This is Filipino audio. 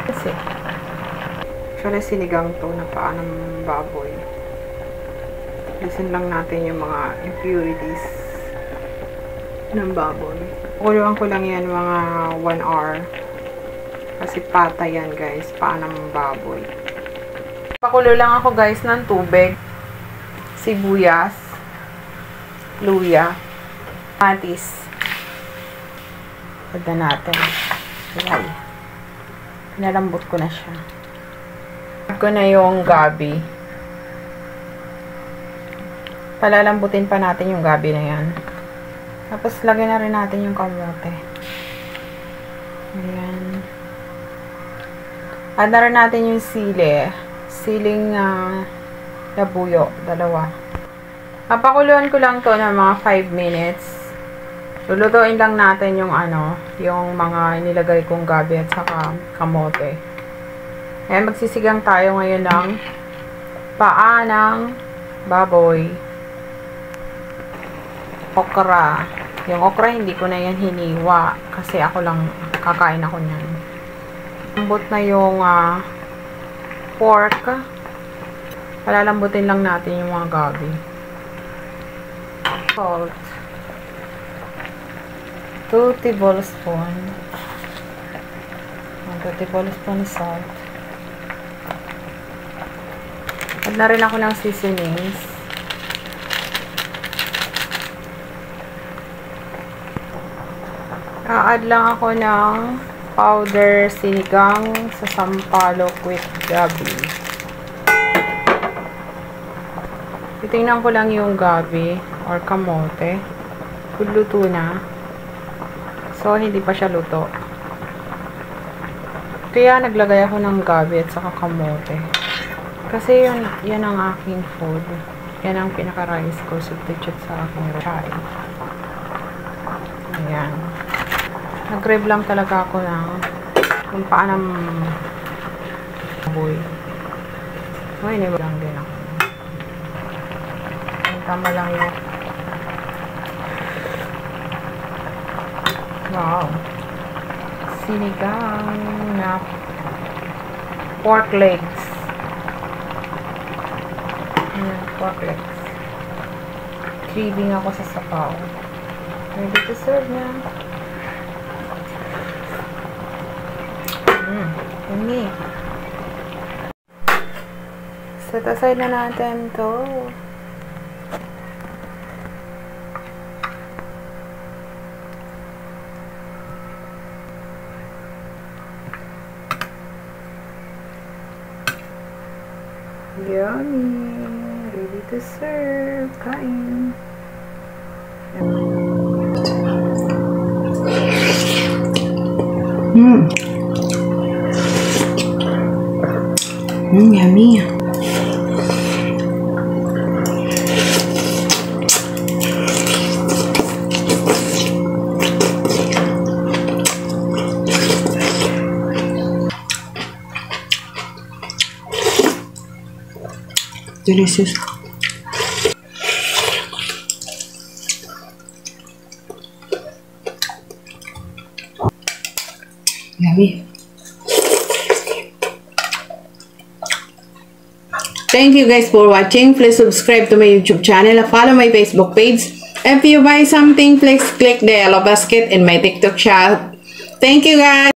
Kasi, actually sinigang to na paa ng baboy. Listen lang natin yung mga impurities ng baboy. Kuluan ko lang yan mga 1 hour. Kasi pata yan guys, paa ng baboy. Pakulo lang ako guys ng tubig, sibuyas, luya, kamatis. Pagda natin. Ayan. Pinalambot ko na siya. Add ko na yung gabi. Palalambutin pa natin yung gabi na yan. Tapos lagyan na rin natin yung kamote. Ayan. Add na rin natin yung sili. Siling labuyo. 2. Papakuluan ko lang to ng mga 5 minutes. Lulutuin lang natin yung yung mga nilagay kong gabi at saka kamote. Ayan, magsisigang tayo ngayon ng paa ng baboy. Okra. Yung okra, hindi ko na yan hiniwa kasi ako lang kakain ako niyan. Lambot na yung pork. Palalambutin lang natin yung mga gabi. Salt. 2 tablespoon. 2 tablespoon salt. Add na rin ako ng seasonings. Add lang ako ng powder sinigang sa sampalok with gabi. Titingnan ko lang yung gabi or kamote. Kung luto na. So, hindi pa siya luto. Kaya naglagay ako ng gabi at saka kamote. Kasi yan ang aking food. Yan ang pinaka-rice ko. Substitute sa aking chai. Ayan. Nag-grab lang talaga ako ng kung paano baboy. So, inibig lang din ako. Tama lang yung wow. Sinigang na pork legs. Ayan, pork legs. Craving ako sa sapaw. Ready to serve na. Yummy. Set aside na natin to. Yummy! Ready to serve. Kain! Yummy! Delicious. Yummy. Thank you guys for watching. Please subscribe to my YouTube channel and follow my Facebook page. If you buy something, please click the yellow basket in my TikTok shop. Thank you guys.